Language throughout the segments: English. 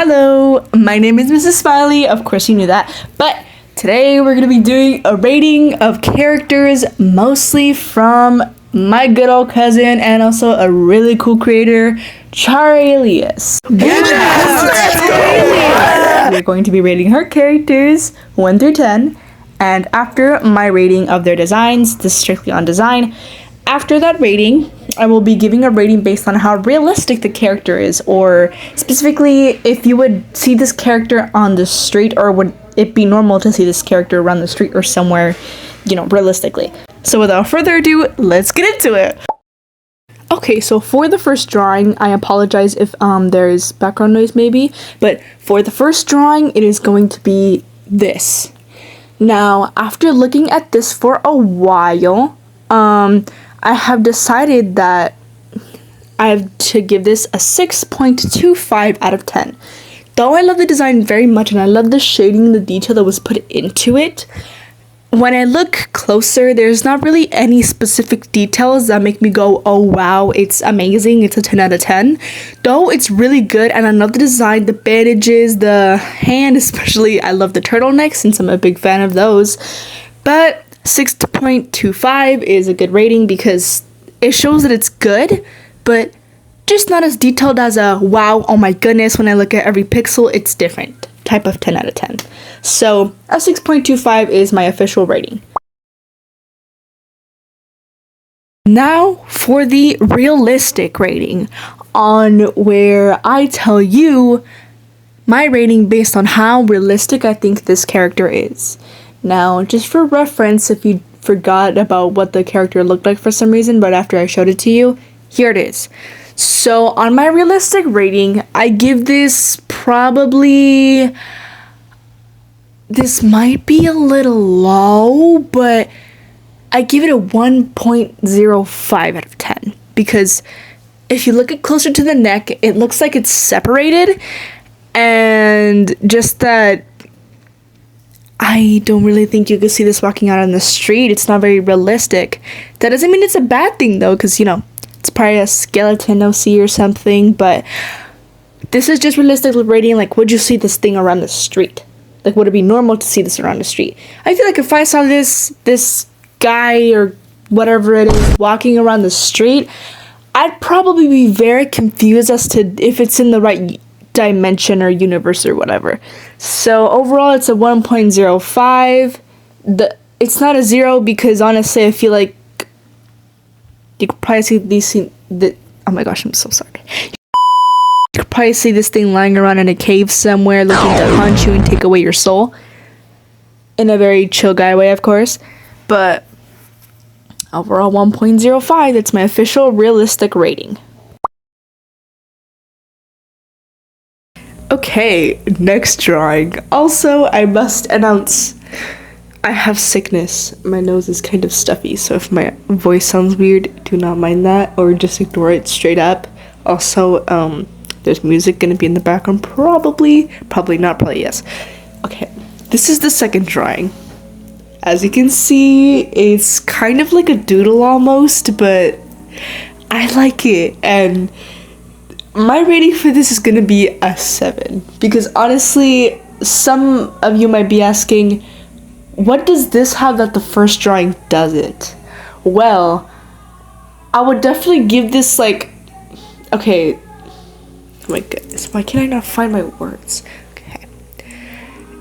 Hello, my name is Mrs. Smiley. Of course you knew that. But today we're going to be doing a rating of characters mostly from my good old cousin and also a really cool creator, charalias. Yes! We're going to be rating her characters 1 through 10. And after my rating of their designs, this is strictly on design, after that rating, I will be giving a rating based on how realistic the character is, or specifically if you would see this character on the street, or would it be normal to see this character around the street or somewhere, realistically. So without further ado, let's get into it. Okay, so for the first drawing, I apologize if there's background noise maybe, but for the first drawing, it is going to be this. Now, after looking at this for a while, I have decided that I have to give this a 6.25 out of 10. Though I love the design very much and I love the shading and the detail that was put into it, when I look closer, there's not really any specific details that make me go, oh wow, it's amazing, it's a 10 out of 10. Though it's really good and I love the design, the bandages, the hand especially. I love the turtleneck since I'm a big fan of those. But 6.25 is a good rating because it shows that it's good, but just not as detailed as a wow, oh my goodness, when I look at every pixel, it's different type of 10 out of 10. So a 6.25 is my official rating. Now for the realistic rating, on where I tell you my rating based on how realistic I think this character is. Now, just for reference, if you forgot about what the character looked like for some reason, but after I showed it to you, here it is. So, on my realistic rating, I give this probably... This might be a little low, but I give it a 1.05 out of 10. Because if you look at closer to the neck, it looks like it's separated. And just that... I don't really think you could see this walking out on the street. It's not very realistic. That doesn't mean it's a bad thing, though, because, it's probably a skeleton OC or something, but this is just realistic rating. Like, would you see this thing around the street? Like, would it be normal to see this around the street? I feel like if I saw this guy or whatever it is walking around the street, I'd probably be very confused as to if it's in the right dimension or universe or whatever. So overall it's a 1.05. It's not a 0 because honestly I feel like you could probably see oh my gosh, I'm so sorry. You could probably see this thing lying around in a cave somewhere looking to hunt you and take away your soul. In a very chill guy way, of course. But overall 1.05, that's my official realistic rating. Okay, next drawing. Also, I must announce I have sickness. My nose is kind of stuffy, so if my voice sounds weird, do not mind that, or just ignore it straight up. Also, there's music gonna be in the background, probably not, probably yes. Okay, this is the second drawing. As you can see, it's kind of like a doodle almost, but I like it, and my rating for this is gonna be a 7 because honestly, some of you might be asking, what does this have that the first drawing doesn't? Well, I would definitely give this okay, oh my goodness, why can I not find my words? Okay.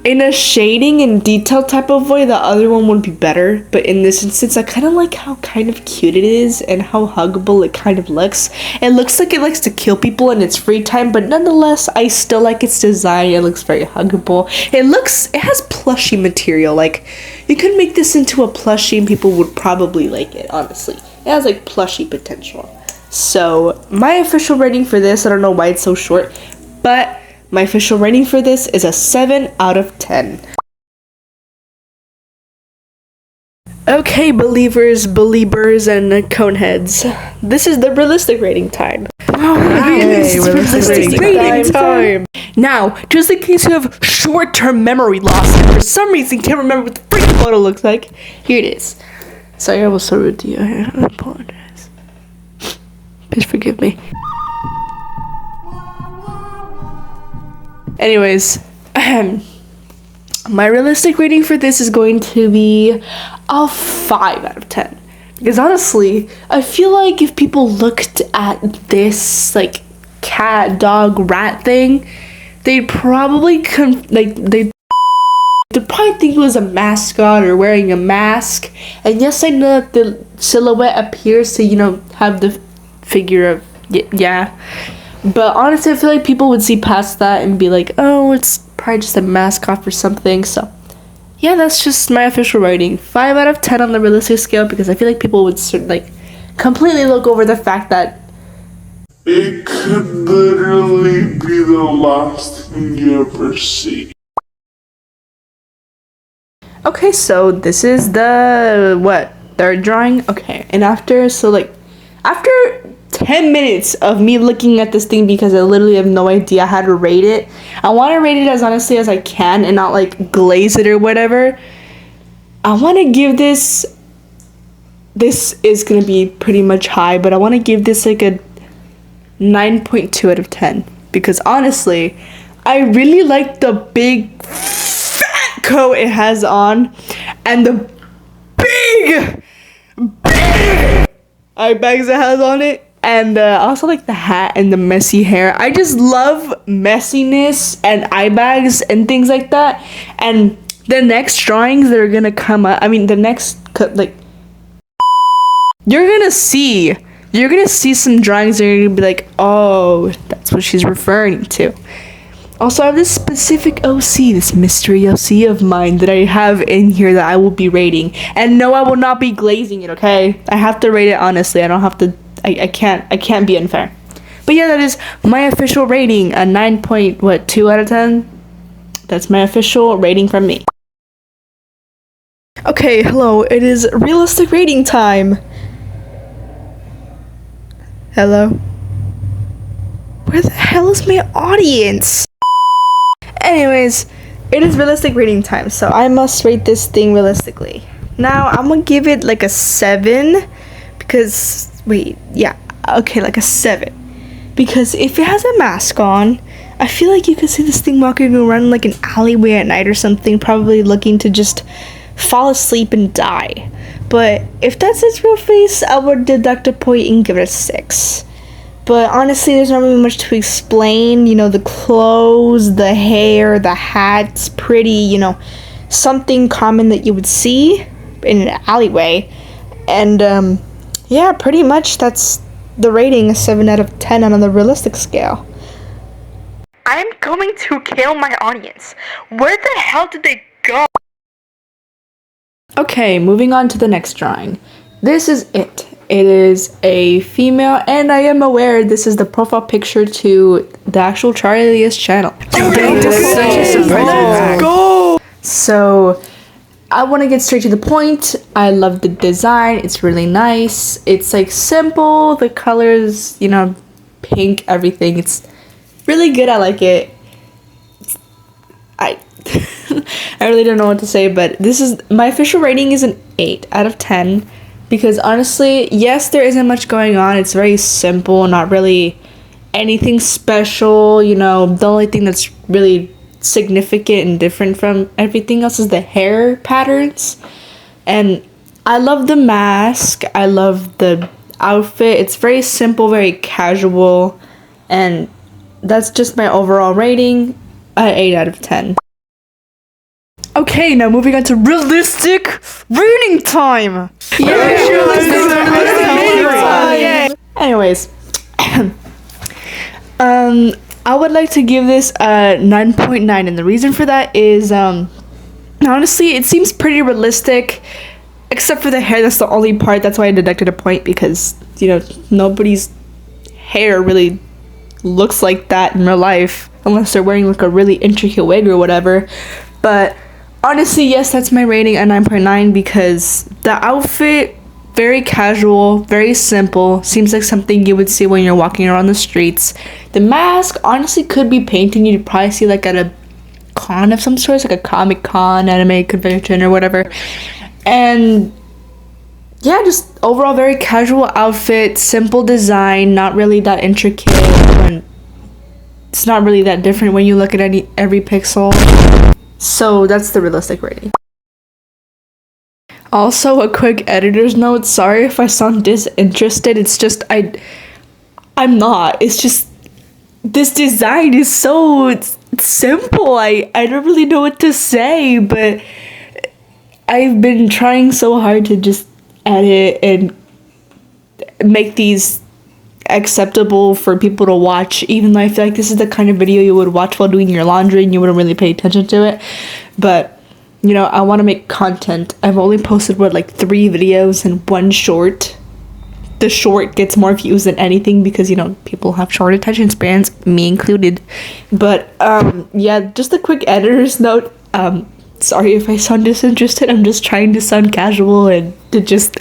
In a shading and detail type of way, the other one would be better, but in this instance, I kind of like how kind of cute it is and how huggable it kind of looks. It looks like it likes to kill people in its free time, but nonetheless, I still like its design. It looks very huggable. It has plushy material. Like, you could make this into a plushie and people would probably like it, honestly. It has plushy potential. So, my official rating for this, I don't know why it's so short, but my official rating for this is a 7 out of 10. Okay, believers, and coneheads. This is the realistic rating time. Realistic rating time. Now, just in case you have short-term memory loss and for some reason can't remember what the freaking photo looks like, here it is. Sorry, I was so rude to you. I apologize. Please forgive me. Anyways, my realistic rating for this is going to be a 5 out of 10. Because honestly, I feel like if people looked at this like cat, dog, rat thing, they'd probably they'd probably think it was a mascot or wearing a mask. And yes, I know that the silhouette appears to, have the figure of, yeah. But honestly, I feel like people would see past that and be like, oh, it's probably just a mascot or something. So, yeah, that's just my official rating. 5 out of 10 on the realistic scale, because I feel like people would completely look over the fact that it could literally be the last thing you ever see. Okay, so this is the, third drawing? Okay, and after 10 minutes of me looking at this thing, because I literally have no idea how to rate it. I want to rate it as honestly as I can and not glaze it or whatever. I want to give this is going to be pretty much high, but I want to give this a 9.2 out of 10, because honestly, I really like the big fat coat it has on and the big eye bags it has on it. And I also like the hat and the messy hair. I just love messiness and eye bags and things like that. And the next drawings that are gonna come up, you're gonna see some drawings that are gonna be like, oh, that's what she's referring to. Also, I have this specific OC, this mystery OC of mine that I have in here that I will be rating. And no, I will not be glazing it, okay? I have to rate it honestly. I don't have to. I can't be unfair. But yeah, that is my official rating, a 9.2 out of 10. That's my official rating from me. Okay, hello, it is realistic rating time. Hello? Where the hell is my audience? Anyways, it is realistic rating time, so I must rate this thing realistically. Now, I'm gonna give it a 7, because a 7, because if it has a mask on, I feel like you could see this thing walking around an alleyway at night or something, probably looking to just fall asleep and die. But if that's its real face, I would deduct a point and give it a 6. But honestly, there's not really much to explain. The clothes, the hair, the hat's pretty, something common that you would see in an alleyway. And yeah, pretty much that's the rating, a 7 out of 10 on the realistic scale. I'm going to kill my audience. Where the hell did they go? Okay, moving on to the next drawing. This is it. It is a female, and I am aware this is the profile picture to the actual charalias channel. Let's go! So, I want to get straight to the point. I love the design. It's really nice. It's simple. The colors, pink, everything. It's really good. I like it. I really don't know what to say, but this is my official rating is an 8 out of 10, because honestly, yes, there isn't much going on. It's very simple, not really anything special. The only thing that's really significant and different from everything else is the hair patterns. And I love the mask. I love the outfit. It's very simple, very casual, and that's just my overall rating, an 8 out of 10. Okay, now moving on to realistic rating time. Anyways, I would like to give this a 9.9, and the reason for that is, honestly, it seems pretty realistic, except for the hair. That's the only part. That's why I deducted a point, because, nobody's hair really looks like that in real life, unless they're wearing a really intricate wig or whatever. But honestly, yes, that's my rating, a 9.9, because the outfit, very casual, very simple, seems like something you would see when you're walking around the streets. The mask, honestly, could be painting. You'd probably see at a con of some sort, a Comic-Con, anime convention, or whatever. And yeah, just overall very casual outfit, simple design, not really that intricate. And it's not really that different when you look at every pixel. So that's the realistic rating. Also, a quick editor's note. Sorry if I sound disinterested. It's just I'm not. It's just this design is so simple. I don't really know what to say, but I've been trying so hard to just edit and make these acceptable for people to watch, even though I feel like this is the kind of video you would watch while doing your laundry and you wouldn't really pay attention to it. But you know, I want to make content. I've only posted like 3 videos and 1 short. The short gets more views than anything because, you know, people have short attention spans, me included. But yeah, just a quick editor's note. Sorry if I sound disinterested. I'm just trying to sound casual and to just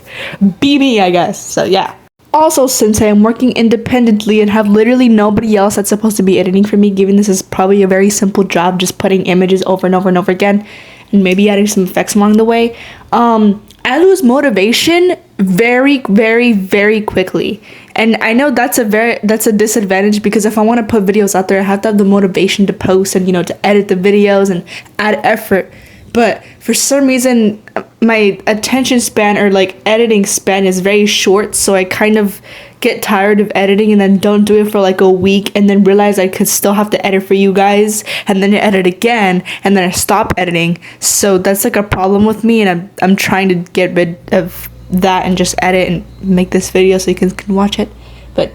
be me, I guess. So yeah. Also, since I am working independently and have literally nobody else that's supposed to be editing for me, given this is probably a very simple job, just putting images over and over and over again, and maybe adding some effects along the way, I lose motivation very, very, very quickly. And I know that's a disadvantage because if I want to put videos out there, I have to have the motivation to post and, you know, to edit the videos and add effort. But for some reason, my attention span or like editing span is very short, so I kind of get tired of editing and then don't do it for like a week and then realize I could still have to edit for you guys and then edit again and then I stop editing. So that's like a problem with me, and I'm trying to get rid of that and just edit and make this video so you can watch it. But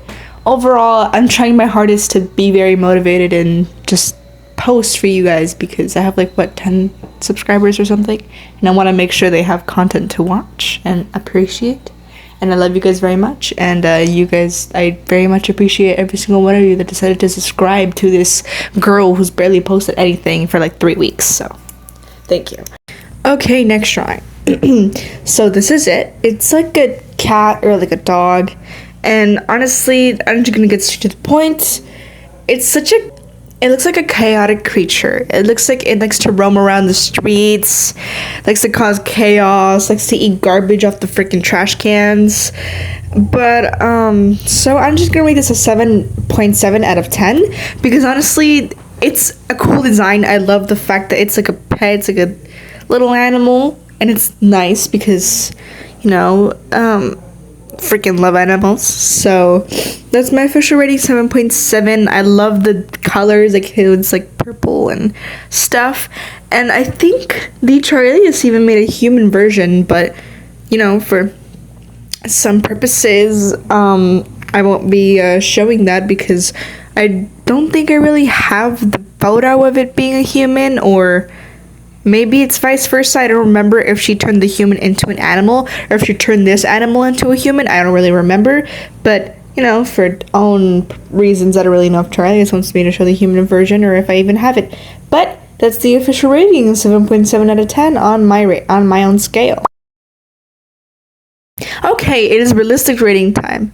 overall, I'm trying my hardest to be very motivated and just post for you guys because I have like 10 subscribers or something, and I want to make sure they have content to watch and appreciate. And I love you guys very much, and you guys, I very much appreciate every single one of you that decided to subscribe to this girl who's barely posted anything for like 3 weeks. So thank you. Okay, next drawing. So this is it. It's like a cat or like a dog, and honestly, I'm just gonna get straight to the point. It looks like a chaotic creature. It looks like it likes to roam around the streets, likes to cause chaos, likes to eat garbage off the freaking trash cans. But, so I'm just gonna rate this a 7.7 out of 10, because honestly, it's a cool design. I love the fact that it's like a pet, it's like a little animal, and it's nice because, you know, freaking love animals. So that's my official rating, 7.7. I love the colors, like it's like purple and stuff, and I think the charalias even made a human version, but you know, for some purposes I won't be showing that because I don't think I really have the photo of it being a human, or maybe it's vice versa. I don't remember if she turned the human into an animal or if she turned this animal into a human. I don't really remember, but you know, for own reasons, I don't really know if charalias wants me to show the human version or if I even have it. But that's the official rating, 7.7 out of 10 on my own scale. Okay, it is realistic rating time.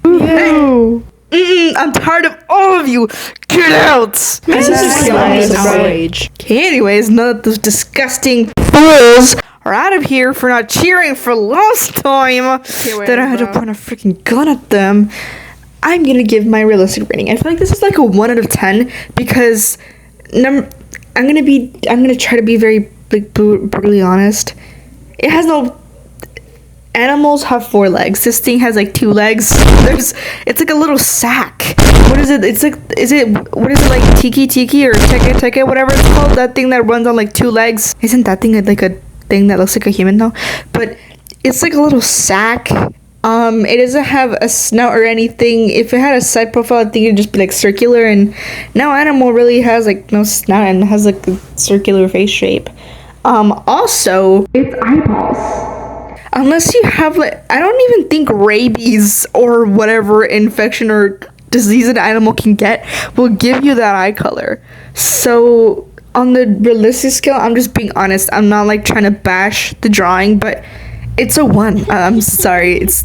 I'm tired of all of you. Get out! This is outrage. Okay, anyways, none of those disgusting fools are out of here for not cheering for last time that I had to point a freaking gun at them. I'm gonna give my realistic rating. I feel like this is like a 1 out of 10 because I'm gonna try to be very like brutally honest. It has no. Animals have 4 legs. This thing has like 2 legs. It's like a little sack. What is it? What is it like tiki or teke, whatever it's called? That thing that runs on like 2 legs. Isn't that thing like a thing that looks like a human though? But it's like a little sack. It doesn't have a snout or anything. If it had a side profile, I think it'd just be like circular, and no animal really has like no snout and has like a circular face shape. Also, its eyeballs. Unless you have like, I don't even think rabies or whatever infection or disease an animal can get will give you that eye color. So on the realistic scale, I'm just being honest. I'm not like trying to bash the drawing, but it's a 1. I'm sorry. It's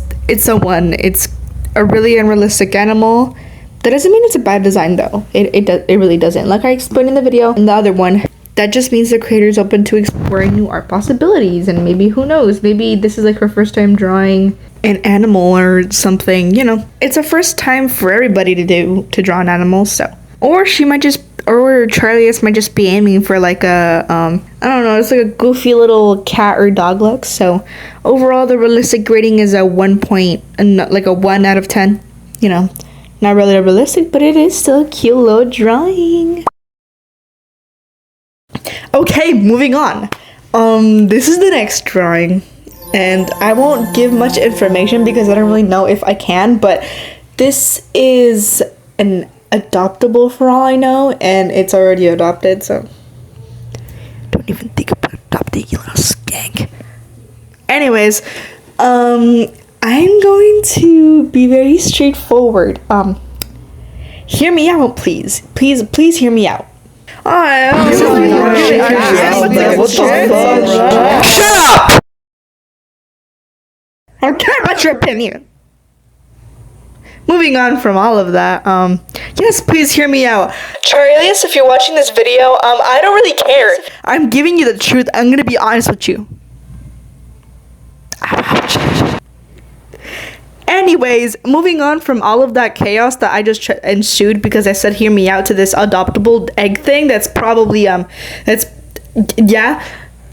a 1. It's a really unrealistic animal. That doesn't mean it's a bad design though. It really doesn't. Like I explained in the video and the other one. That just means the creator is open to exploring new art possibilities, and maybe, who knows, maybe this is like her first time drawing an animal or something, you know. It's a first time for everybody to draw an animal, so Or charalias might just be aiming for like a I don't know, it's like a goofy little cat or dog look. So overall the realistic rating is a 1 out of 10. You know, not really realistic, but it is still a cute little drawing. Okay, moving on. This is the next drawing, and I won't give much information because I don't really know if I can, but this is an adoptable for all I know, and it's already adopted, so don't even think about adopting, you little skank. Anyways, I'm going to be very straightforward. Hear me out, please. Please hear me out. Shut up! I care about your opinion. Moving on from all of that, yes, please hear me out. Charalias, if you're watching this video, I don't really care. I'm giving you the truth. I'm gonna be honest with you. Anyways, moving on from all of that chaos that I just ensued because I said hear me out to this adoptable egg thing that's probably, I'm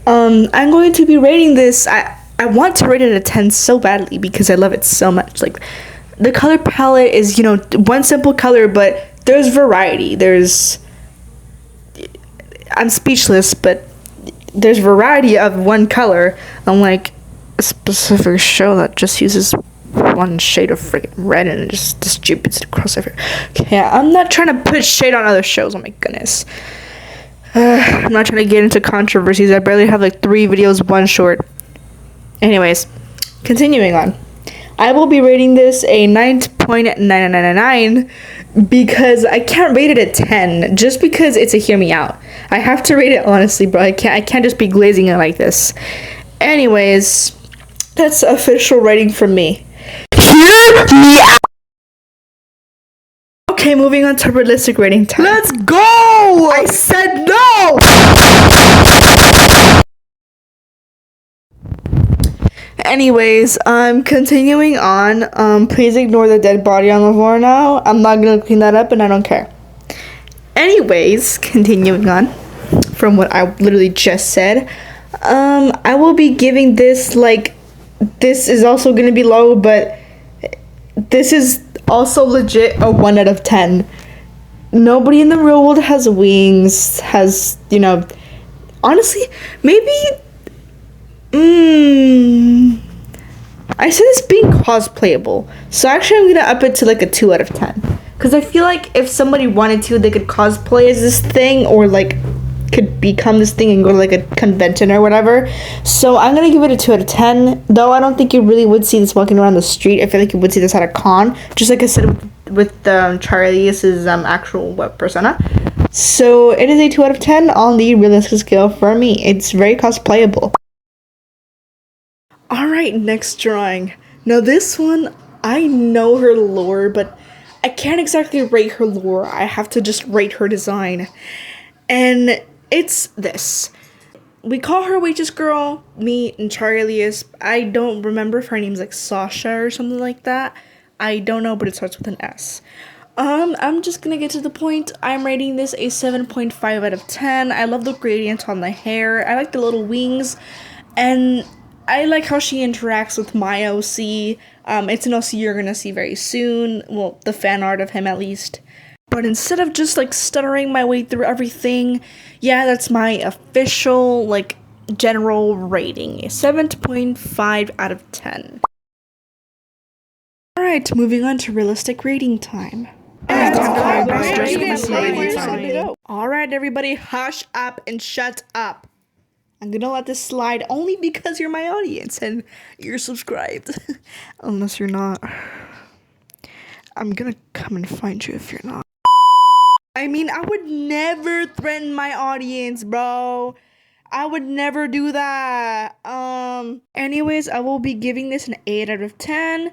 going to be rating this. I want to rate it a 10 so badly because I love it so much. Like, the color palette is, you know, one simple color, but there's variety. I'm speechless, but there's variety of one color, unlike a specific show that just uses one shade of freaking red and it just distributes it across everywhere. Okay, I'm not trying to put shade on other shows. Oh my goodness. I'm not trying to get into controversies. I barely have like 3 videos, 1 short. Anyways, continuing on. I will be rating this a 9.9999 because I can't rate it a 10 just because it's a hear me out. I have to rate it honestly, bro. I can't just be glazing it like this. Anyways, that's official rating from me. Hear me out. Okay, moving on to realistic rating time. Let's go! I said no! Anyways, I'm continuing on. Please ignore the dead body on the floor now. I'm not gonna clean that up and I don't care. Anyways, continuing on from what I literally just said. I will be giving this, like, this is also gonna be low, but this is also legit a 1 out of 10. Nobody in the real world has wings, you know, honestly, maybe, I see this being cosplayable, so actually I'm gonna up it to like a 2 out of 10, because I feel like if somebody wanted to, they could cosplay as this thing, or like could become this thing and go to like a convention or whatever. So I'm gonna give it a 2 out of 10, though I don't think you really would see this walking around the street. I feel like you would see this at a con, just like I said with Charalias' actual web persona. So it is a 2 out of 10 on the realistic scale for me. It's very cosplayable. Alright, next drawing. Now this one, I know her lore, but I can't exactly rate her lore. I have to just rate her design. And it's this. We call her Waitress Girl, me and Charalias. I don't remember if her name's like Sasha or something like that. I don't know, but it starts with an S. I'm just gonna get to the point. I'm rating this a 7.5 out of 10. I love the gradient on the hair. I like the little wings. And I like how she interacts with my OC. It's an OC you're gonna see very soon. Well, the fan art of him at least. But instead of just like stuttering my way through everything, yeah, that's my official like general rating, a 7.5 out of 10. Alright, moving on to realistic rating time. Alright, everybody, hush up and shut up. I'm gonna let this slide only because you're my audience and you're subscribed. Unless you're not. I'm gonna come and find you if you're not. I mean, I would never threaten my audience, bro. I would never do that. Anyways, I will be giving this an 8 out of 10.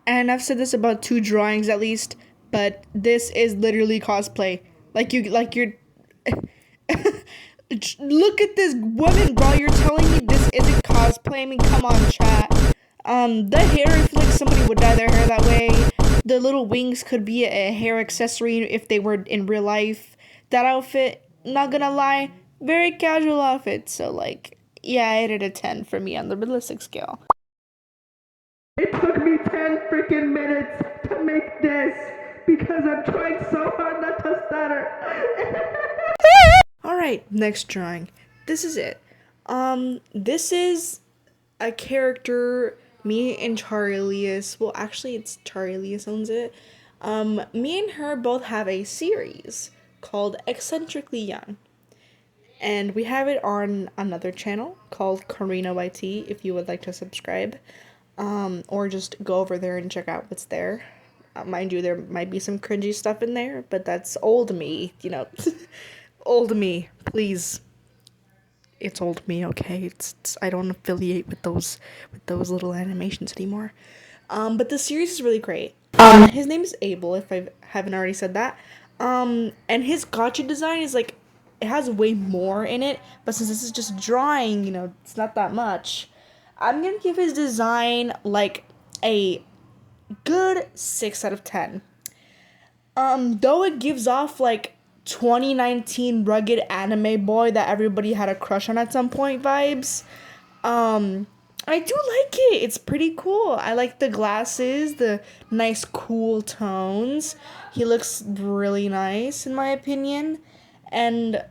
And I've said this about 2 drawings at least, but this is literally cosplay. You're look at this woman, bro. You're telling me this isn't cosplay? I mean, come on, chat. The hair, I feel like somebody would dye their hair that way. The little wings could be a hair accessory if they were in real life. That outfit, not gonna lie, very casual outfit. So like, yeah, 8 out of 10 for me on the realistic scale. It took me 10 freaking minutes to make this because I'm trying so hard not to stutter. Alright, next drawing. This is it. This is a character, me and charalias. Well, actually, it's charalias owns it. Me and her both have a series called Eccentrically Young. And we have it on another channel called Karina YT if you would like to subscribe. Or just go over there and check out what's there. Mind you, there might be some cringy stuff in there, but that's old me, you know. Old me, please. It's old me, okay? It's I don't affiliate with those little animations anymore. But the series is really great. His name is Abel, if I haven't already said that. And his gotcha design is like, it has way more in it, but since this is just drawing, you know, it's not that much. I'm gonna give his design like a good 6 out of 10. Though it gives off like 2019 rugged anime boy that everybody had a crush on at some point vibes. I do like it. It's pretty cool. I like the glasses, the nice cool tones. He looks really nice in my opinion. And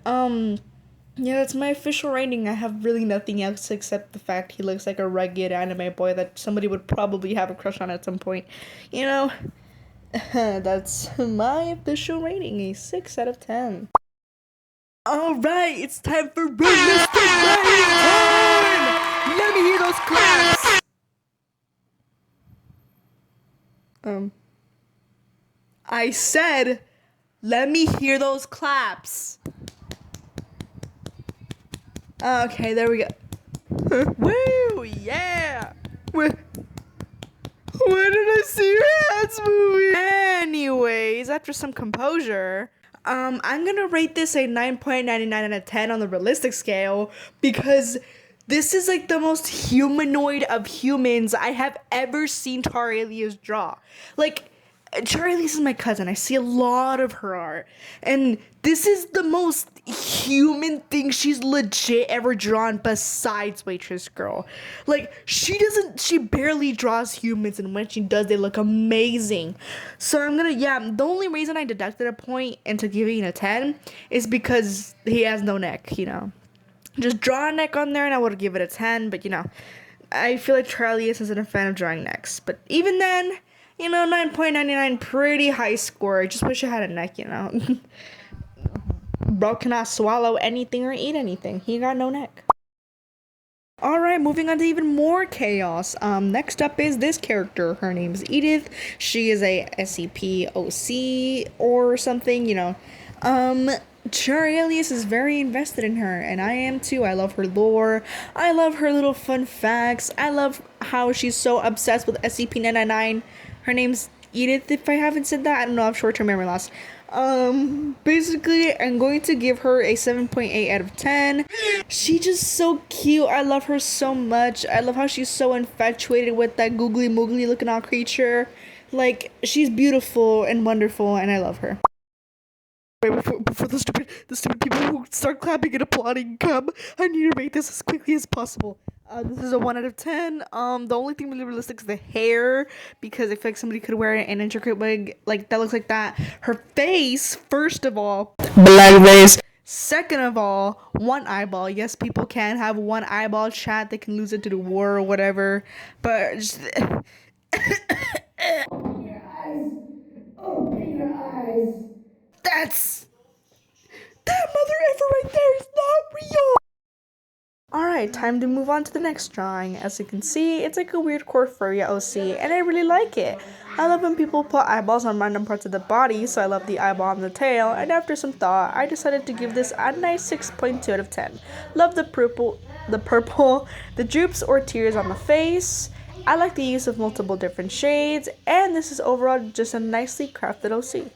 yeah, that's my official rating. I have really nothing else except the fact he looks like a rugged anime boy that somebody would probably have a crush on at some point. You know, that's my official rating, a 6 out of 10. Alright, it's time for realistic rating time! Let me hear those claps! I said, let me hear those claps. Okay, there we go. Woo, yeah! Where did I see your hands moving? Anyways, after some composure, I'm gonna rate this a 9.99 out of 10 on the realistic scale because this is like the most humanoid of humans I have ever seen charalias draw. Like, Charalias is my cousin. I see a lot of her art. And this is the most human thing she's legit ever drawn besides Waitress Girl. Like, she barely draws humans, and when she does, they look amazing. So the only reason I deducted a point into giving a 10 is because he has no neck, you know. Just draw a neck on there and I would give it a 10, but you know, I feel like Charalias isn't a fan of drawing necks. But even then, you know, 9.99, pretty high score. I just wish I had a neck, you know. Bro cannot swallow anything or eat anything. He got no neck. Alright, moving on to even more chaos. Next up is this character. Her name is Edith. She is a SCP OC or something, you know. Charalias is very invested in her, and I am too. I love her lore. I love her little fun facts. I love how she's so obsessed with SCP-999. Her name's Edith, if I haven't said that. I don't know, I have short-term memory loss. Basically, I'm going to give her a 7.8 out of 10. She's just so cute. I love her so much. I love how she's so infatuated with that googly moogly looking out creature. Like, she's beautiful and wonderful, and I love her. Before the stupid people who start clapping and applauding come, I need to rate this as quickly as possible. This is a 1 out of 10. The only thing really realistic is the hair, because I feel like somebody could wear an intricate wig like that looks like that. Her face, first of all, black face. Second of all, one eyeball. Yes, people can have one eyeball, chat. They can lose it to the war or whatever. But just open your eyes. Open your eyes. That mother effer right there is not real. Alright, time to move on to the next drawing. As you can see, it's like a weird core furry OC, and I really like it. I love when people put eyeballs on random parts of the body, so I love the eyeball on the tail, and after some thought, I decided to give this a nice 6.2 out of 10. Love the purple, the droops or tears on the face. I like the use of multiple different shades, and this is overall just a nicely crafted OC.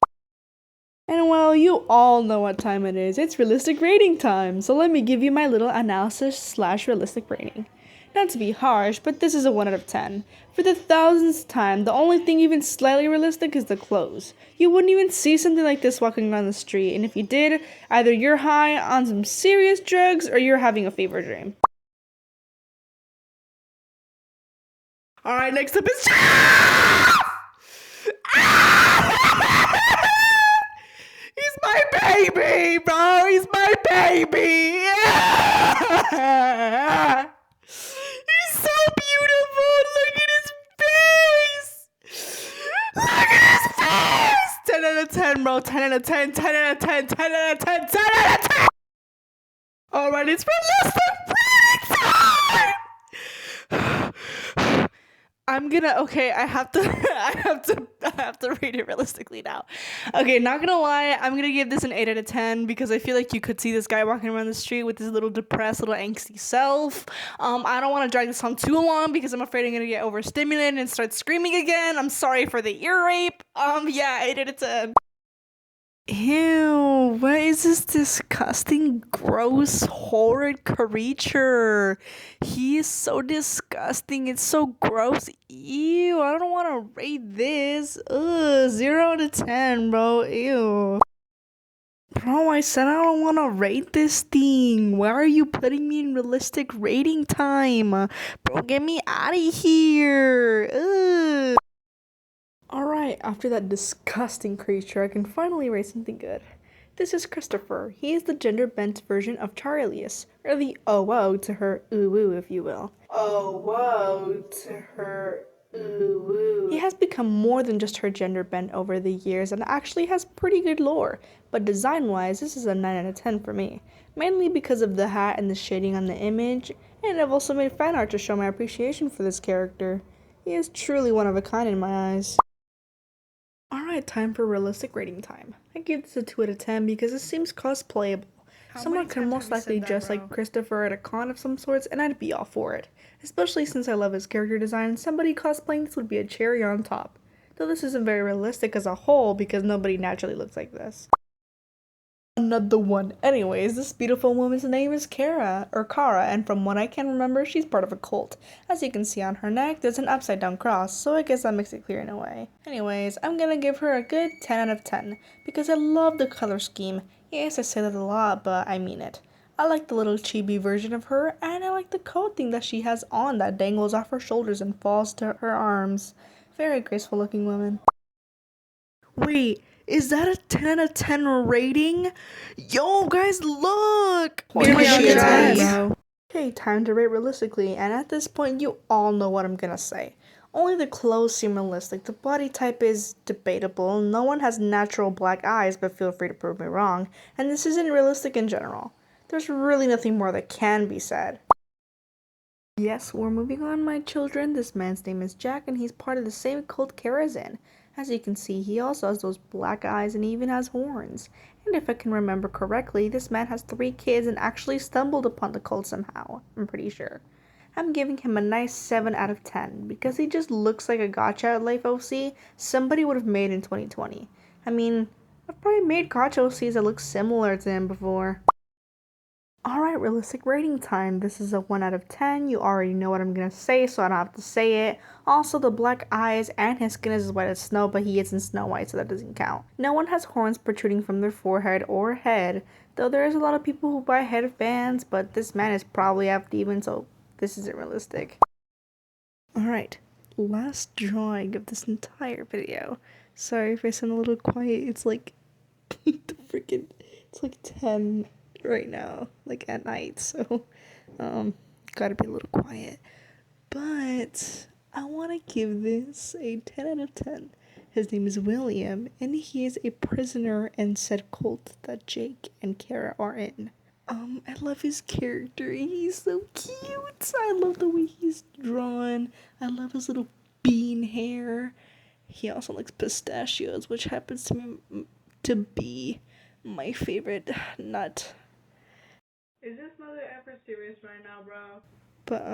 And well, you all know what time it is. It's realistic rating time. So let me give you my little analysis / realistic rating. Not to be harsh, but this is a 1 out of 10. For the thousandth time, the only thing even slightly realistic is the clothes. You wouldn't even see something like this walking around the street, and if you did, either you're high on some serious drugs or you're having a fever dream. Alright, next up is He's my baby, bro! He's my baby! He's so beautiful! Look at his face! Look at his face! 10 out of 10, bro. 10 out of 10, 10 out of 10, 10 out of 10, 10 out of 10! Alright, it's realistic reading time! I have to read it realistically now. Okay, not gonna lie, I'm gonna give this an 8 out of 10 because I feel like you could see this guy walking around the street with his little depressed, little angsty self. I don't want to drag this on too long because I'm afraid I'm gonna get overstimulated and start screaming again. I'm sorry for the ear rape. Yeah, 8 out of 10. Ew, what is this disgusting, gross, horrid creature? He is so disgusting. It's so gross. Ew, I don't want to rate this. Ugh, 0 out of 10, bro. Ew. Bro, I said I don't want to rate this thing. Why are you putting me in realistic rating time? Bro, get me out of here. Ugh. Alright, after that disgusting creature, I can finally rate something good. This is Christopher. He is the gender-bent version of charalias, or the oh-whoa to her ooh-woo, if you will. Oh-whoa to her ooh-woo. He has become more than just her gender bent over the years and actually has pretty good lore, but design-wise, this is a 9 out of 10 for me. Mainly because of the hat and the shading on the image, and I've also made fan art to show my appreciation for this character. He is truly one of a kind in my eyes. Alright, time for realistic rating time. I give this a 2 out of 10 because it seems cosplayable. Someone could most likely dress like Christopher at a con of some sorts, and I'd be all for it. Especially since I love his character design, somebody cosplaying this would be a cherry on top. Though this isn't very realistic as a whole because nobody naturally looks like this. Another one. Anyways, this beautiful woman's name is Kara, and from what I can remember, she's part of a cult. As you can see on her neck, there's an upside down cross, so I guess that makes it clear in a way. Anyways, I'm gonna give her a good 10 out of 10, because I love the color scheme. Yes, I say that a lot, but I mean it. I like the little chibi version of her, and I like the coat thing that she has on that dangles off her shoulders and falls to her arms. Very graceful looking woman. Wait. Is that a 10 out of 10 rating? Yo, guys, look! Okay, time to rate realistically, and at this point, you all know what I'm gonna say. Only the clothes seem realistic, the body type is debatable, no one has natural black eyes, but feel free to prove me wrong, and this isn't realistic in general. There's really nothing more that can be said. Yes, we're moving on, my children. This man's name is Jack, and he's part of the same cult Kara's in. As you can see, he also has those black eyes and even has horns. And if I can remember correctly, this man has 3 kids and actually stumbled upon the cult somehow, I'm pretty sure. I'm giving him a nice 7 out of 10, because he just looks like a gacha life OC somebody would have made in 2020. I mean, I've probably made gacha OCs that look similar to him before. Alright, realistic rating time. This is a 1 out of 10. You already know what I'm gonna say, so I don't have to say it. Also, the black eyes and his skin is as white as snow, but he isn't Snow White, so that doesn't count. No one has horns protruding from their forehead or head, though there is a lot of people who buy headbands, but this man is probably half demon, so this isn't realistic. Alright, last drawing of this entire video. Sorry if I sound a little quiet, it's like it's like 10 right now, like at night, so gotta be a little quiet. But I want to give this a 10 out of 10. His name is William, and he is a prisoner in said cult that Jake and Kara are in. I love his character. He's so cute. I love the way he's drawn. I love his little bean hair. He also likes pistachios, which happens to be my favorite nut. Is this mother ever serious right now, bro? But,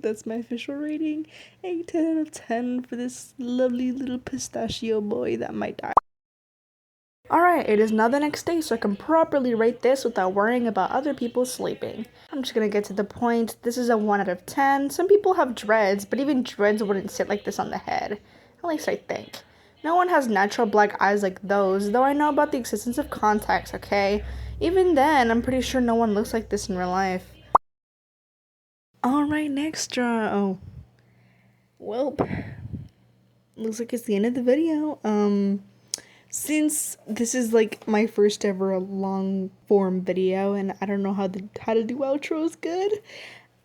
that's my official rating. A 10 out of 10 for this lovely little pistachio boy that might die. Alright, Alright, it is now the next day, so I can properly rate this without worrying about other people sleeping. I'm just gonna get to the point. This is a 1 out of 10. Some people have dreads, but even dreads wouldn't sit like this on the head. At least I think. No one has natural black eyes like those, though I know about the existence of contacts, okay? Even then, I'm pretty sure no one looks like this in real life. Alright, next draw. Oh. Welp. Looks like it's the end of the video. Since this is like my first ever long form video and I don't know how to do outros good,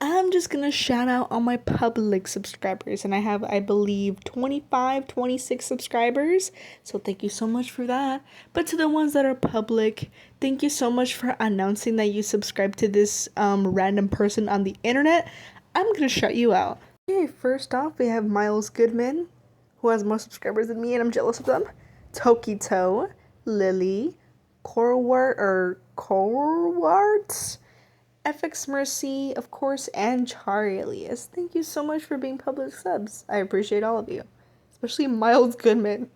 I'm just gonna shout out all my public subscribers, and I have, I believe, 26 subscribers, so thank you so much for that. But to the ones that are public, thank you so much for announcing that you subscribe to this random person on the internet. I'm gonna shout you out. Okay, first off, we have Miles Goodman, who has more subscribers than me, and I'm jealous of them. Tokito, Lily, Corwart, FX Mercy, of course, and charalias. Thank you so much for being public subs. I appreciate all of you, especially Miles Goodman.